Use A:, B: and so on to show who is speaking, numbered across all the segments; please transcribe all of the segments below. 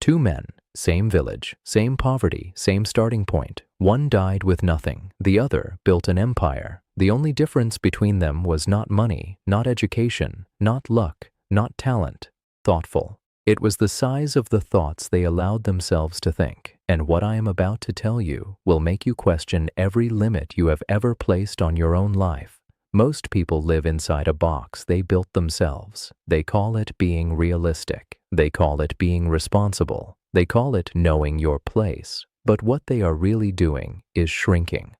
A: Two men, same village, same poverty, same starting point. One died with nothing, the other built an empire. The only difference between them was not money, not education, not luck, not talent, thoughtful. It was the size of the thoughts they allowed themselves to think, and what I am about to tell you will make you question every limit you have ever placed on your own life. Most people live inside a box they built themselves. They call it being realistic. They call it being responsible. They call it knowing your place. But what they are really doing is shrinking.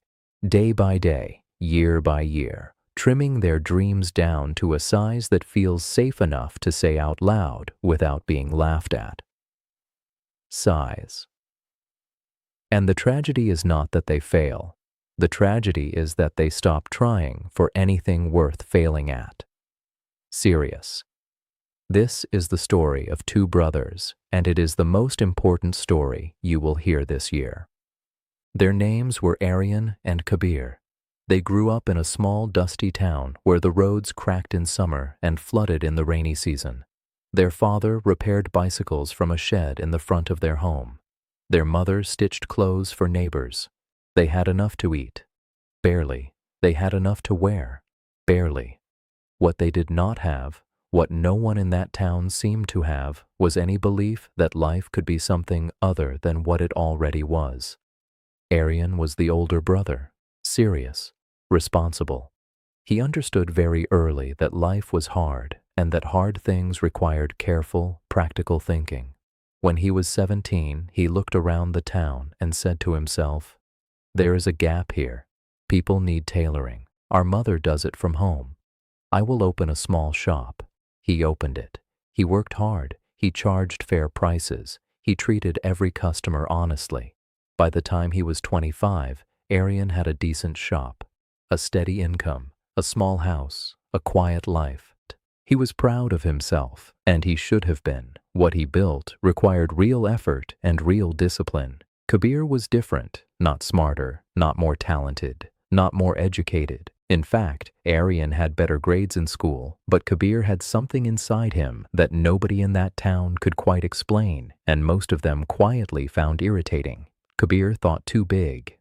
A: Day by day, year by year, trimming their dreams down to a size that feels safe enough to say out loud without being laughed at. Size. And the tragedy is not that they fail. The tragedy is that they stop trying for anything worth failing at. Serious. This is the story of two brothers, and it is the most important story you will hear this year. Their names were Aryan and Kabir. They grew up in a small, dusty town where the roads cracked in summer and flooded in the rainy season. Their father repaired bicycles from a shed in the front of their home. Their mother stitched clothes for neighbors. They had enough to eat. Barely. They had enough to wear. Barely. What they did not have, what no one in that town seemed to have, was any belief that life could be something other than what it already was. Aryan was the older brother, serious, responsible. He understood very early that life was hard and that hard things required careful, practical thinking. When he was 17, he looked around the town and said to himself, "There is a gap here. People need tailoring. Our mother does it from home. I will open a small shop." He opened it. He worked hard. He charged fair prices. He treated every customer honestly. By the time he was 25, Aryan had a decent shop, a steady income, a small house, a quiet life. He was proud of himself, and he should have been. What he built required real effort and real discipline. Kabir was different, not smarter, not more talented, not more educated. In fact, Aryan had better grades in school, but Kabir had something inside him that nobody in that town could quite explain, and most of them quietly found irritating. Kabir thought too big.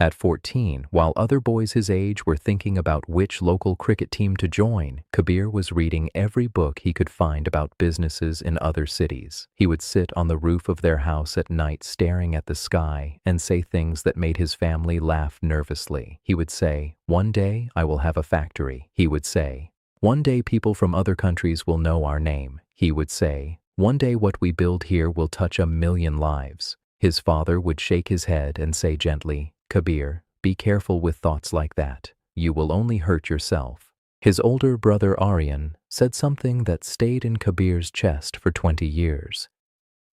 A: At 14, while other boys his age were thinking about which local cricket team to join, Kabir was reading every book he could find about businesses in other cities. He would sit on the roof of their house at night staring at the sky and say things that made his family laugh nervously. He would say, "One day I will have a factory." He would say, "One day people from other countries will know our name." He would say, "One day what we build here will touch 1,000,000 lives." His father would shake his head and say gently, "Kabir, be careful with thoughts like that. You will only hurt yourself." His older brother Aryan said something that stayed in Kabir's chest for 20 years.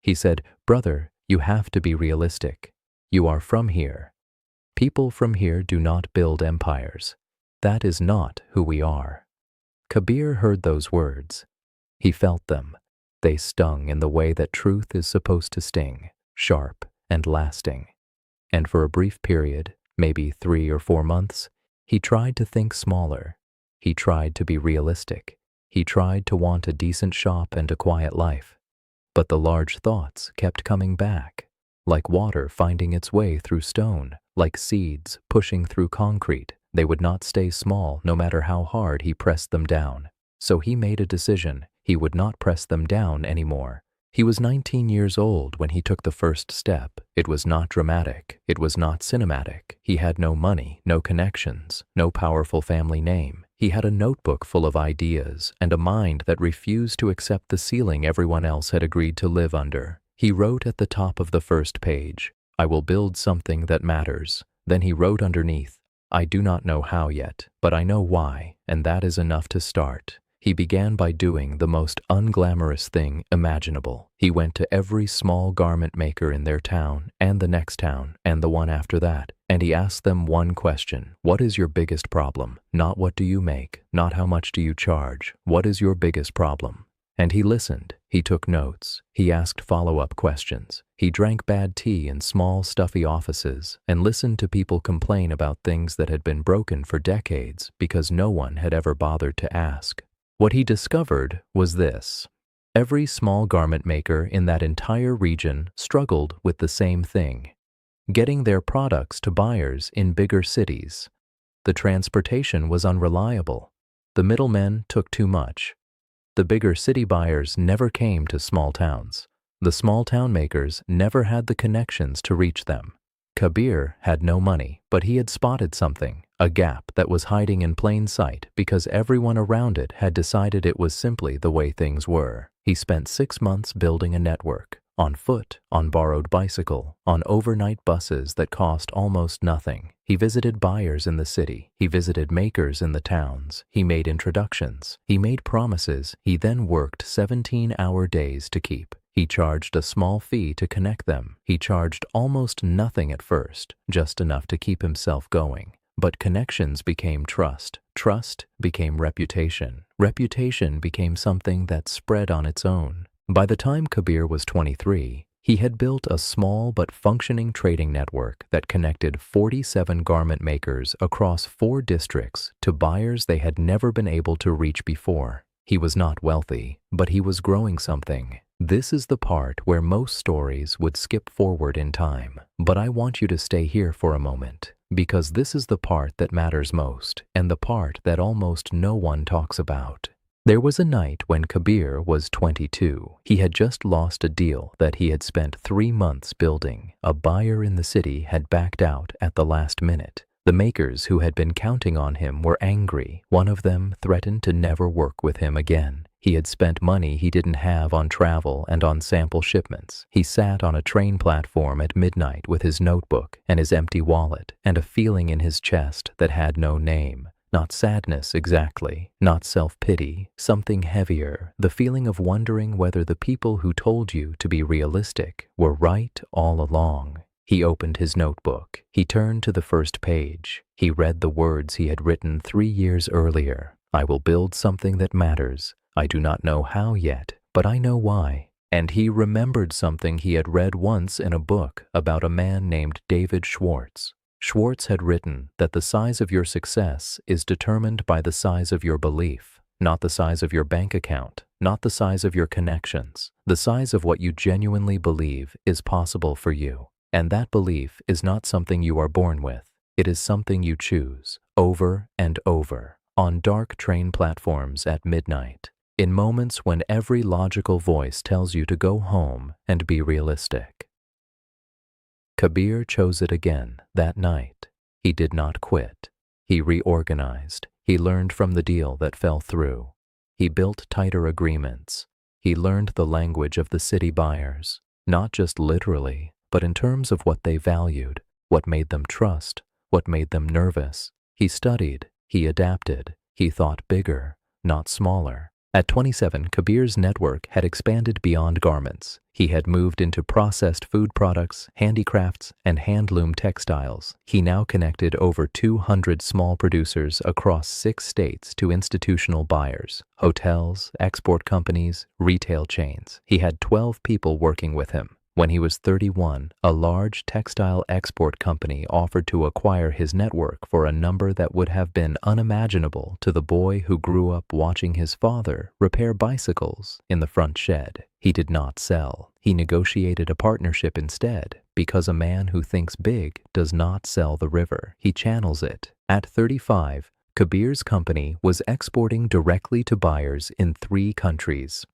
A: He said, "Brother, you have to be realistic. You are from here. People from here do not build empires. That is not who we are." Kabir heard those words. He felt them. They stung in the way that truth is supposed to sting, sharp and lasting. And for a brief period, maybe 3 or 4 months, he tried to think smaller. He tried to be realistic. He tried to want a decent shop and a quiet life. But the large thoughts kept coming back, like water finding its way through stone, like seeds pushing through concrete. They would not stay small no matter how hard he pressed them down. So he made a decision. He would not press them down anymore. He was 19 years old when he took the first step. It was not dramatic. It was not cinematic. He had no money, no connections, no powerful family name. He had a notebook full of ideas and a mind that refused to accept the ceiling everyone else had agreed to live under. He wrote at the top of the first page, "I will build something that matters." Then he wrote underneath, "I do not know how yet, but I know why, and that is enough to start." He began by doing the most unglamorous thing imaginable. He went to every small garment maker in their town and the next town and the one after that, and he asked them one question: "What is your biggest problem? Not what do you make, not how much do you charge. What is your biggest problem?" And he listened. He took notes. He asked follow-up questions. He drank bad tea in small, stuffy offices and listened to people complain about things that had been broken for decades because no one had ever bothered to ask. What he discovered was this: Every small garment maker in that entire region struggled with the same thing: getting their products to buyers in bigger cities. The transportation was unreliable. The middlemen took too much. The bigger city buyers never came to small towns. The small town makers never had the connections to reach them. Kabir had no money, but he had spotted something, a gap that was hiding in plain sight because everyone around it had decided it was simply the way things were. He spent 6 months building a network, on foot, on borrowed bicycle, on overnight buses that cost almost nothing. He visited buyers in the city. He visited makers in the towns. He made introductions. He made promises he then worked 17-hour days to keep. He charged a small fee to connect them. He charged almost nothing at first, just enough to keep himself going. But connections became trust. Trust became reputation. Reputation became something that spread on its own. By the time Kabir was 23, he had built a small but functioning trading network that connected 47 garment makers across 4 districts to buyers they had never been able to reach before. He was not wealthy, but he was growing something. This is the part where most stories would skip forward in time. But I want you to stay here for a moment, because this is the part that matters most, and the part that almost no one talks about. There was a night when Kabir was 22. He had just lost a deal that he had spent 3 months building. A buyer in the city had backed out at the last minute. The makers who had been counting on him were angry. One of them threatened to never work with him again. He had spent money he didn't have on travel and on sample shipments. He sat on a train platform at midnight with his notebook and his empty wallet and a feeling in his chest that had no name. Not sadness exactly, not self-pity, something heavier, the feeling of wondering whether the people who told you to be realistic were right all along. He opened his notebook. He turned to the first page. He read the words he had written 3 years earlier. I will build something that matters. I do not know how yet, but I know why. And he remembered something he had read once in a book about a man named David Schwartz. Schwartz had written that the size of your success is determined by the size of your belief, not the size of your bank account, not the size of your connections. The size of what you genuinely believe is possible for you. And that belief is not something you are born with. It is something you choose, over and over, on dark train platforms at midnight, in moments when every logical voice tells you to go home and be realistic. Kabir chose it again that night. He did not quit. He reorganized. He learned from the deal that fell through. He built tighter agreements. He learned the language of the city buyers, not just literally, but in terms of what they valued, what made them trust, what made them nervous. He studied, he adapted, he thought bigger, not smaller. At 27, Kabir's network had expanded beyond garments. He had moved into processed food products, handicrafts, and handloom textiles. He now connected over 200 small producers across 6 states to institutional buyers, hotels, export companies, retail chains. He had 12 people working with him. When he was 31, a large textile export company offered to acquire his network for a number that would have been unimaginable to the boy who grew up watching his father repair bicycles in the front shed. He did not sell. He negotiated a partnership instead, because a man who thinks big does not sell the river. He channels it. At 35, Kabir's company was exporting directly to buyers in 3 countries.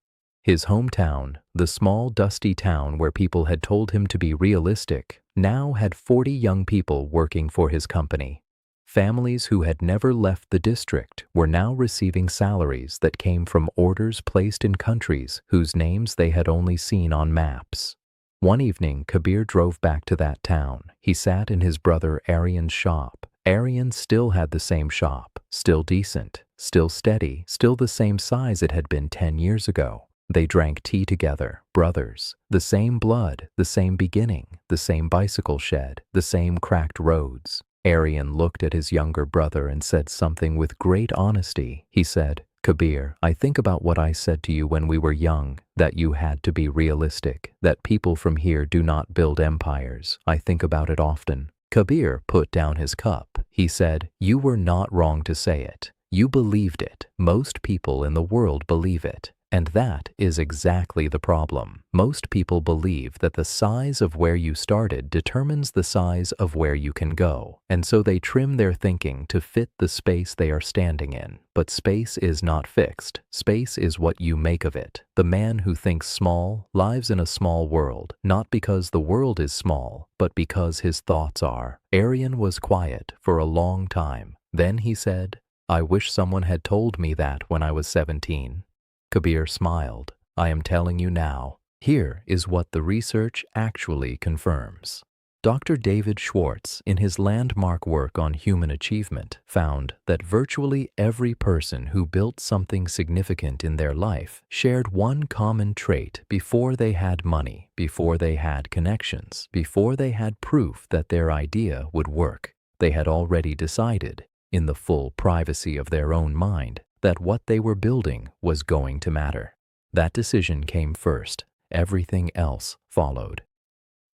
A: His hometown, the small dusty town where people had told him to be realistic, now had 40 young people working for his company. Families who had never left the district were now receiving salaries that came from orders placed in countries whose names they had only seen on maps. One evening, Kabir drove back to that town. He sat in his brother Aryan's shop. Aryan still had the same shop, still decent, still steady, still the same size it had been 10 years ago. They drank tea together, brothers, the same blood, the same beginning, the same bicycle shed, the same cracked roads. Aryan looked at his younger brother and said something with great honesty. He said, "Kabir, I think about what I said to you when we were young, that you had to be realistic, that people from here do not build empires. I think about it often." Kabir put down his cup. He said, "You were not wrong to say it. You believed it. Most people in the world believe it. And that is exactly the problem. Most people believe that the size of where you started determines the size of where you can go, and so they trim their thinking to fit the space they are standing in. But space is not fixed. Space is what you make of it. The man who thinks small lives in a small world, not because the world is small, but because his thoughts are. Aryan was quiet for a long time. Then he said, "I wish someone had told me that when I was 17. Kabir smiled. "I am telling you now." Here is what the research actually confirms. Dr. David Schwartz, in his landmark work on human achievement, found that virtually every person who built something significant in their life shared one common trait before they had money, before they had connections, before they had proof that their idea would work. They had already decided, in the full privacy of their own mind, that what they were building was going to matter. That decision came first. Everything else followed.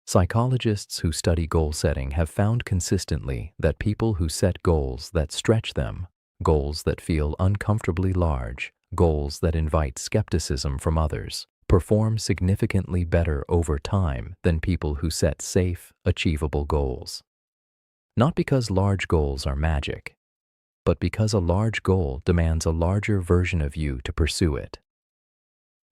A: Psychologists who study goal setting have found consistently that people who set goals that stretch them, goals that feel uncomfortably large, goals that invite skepticism from others, perform significantly better over time than people who set safe, achievable goals. Not because large goals are magic, but because a large goal demands a larger version of you to pursue it.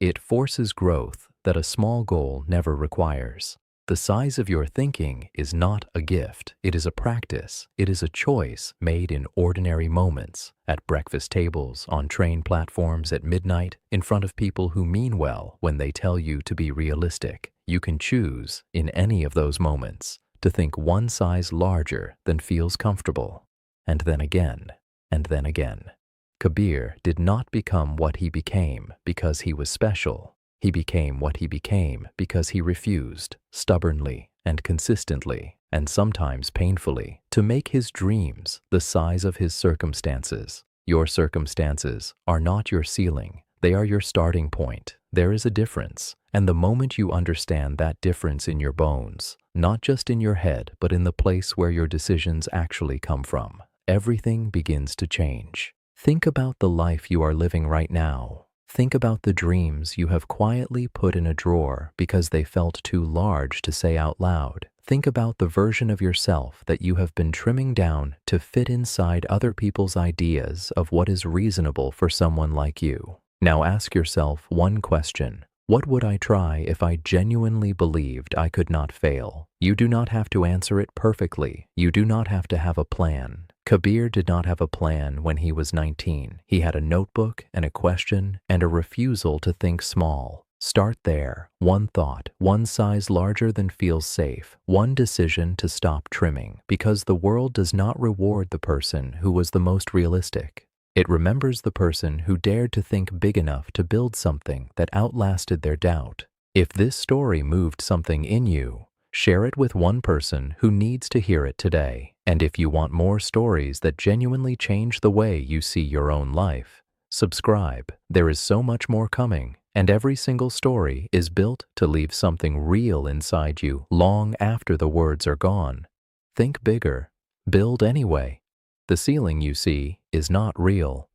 A: It forces growth that a small goal never requires. The size of your thinking is not a gift. It is a practice. It is a choice made in ordinary moments, at breakfast tables, on train platforms at midnight, in front of people who mean well when they tell you to be realistic. You can choose, in any of those moments, to think one size larger than feels comfortable. And then again. And then again. Kabir did not become what he became because he was special. He became what he became because he refused, stubbornly and consistently, and sometimes painfully, to make his dreams the size of his circumstances. Your circumstances are not your ceiling. They are your starting point. There is a difference, and the moment you understand that difference in your bones, not just in your head, but in the place where your decisions actually come from, everything begins to change. Think about the life you are living right now. Think about the dreams you have quietly put in a drawer because they felt too large to say out loud. Think about the version of yourself that you have been trimming down to fit inside other people's ideas of what is reasonable for someone like you. Now ask yourself one question. What would I try if I genuinely believed I could not fail? You do not have to answer it perfectly. You do not have to have a plan. Kabir did not have a plan when he was 19. He had a notebook and a question and a refusal to think small. Start there. One thought, one size larger than feels safe. One decision to stop trimming, because the world does not reward the person who was the most realistic. It remembers the person who dared to think big enough to build something that outlasted their doubt. If this story moved something in you, share it with one person who needs to hear it today. And if you want more stories that genuinely change the way you see your own life, subscribe. There is so much more coming, and every single story is built to leave something real inside you long after the words are gone. Think bigger. Build anyway. The ceiling you see is not real.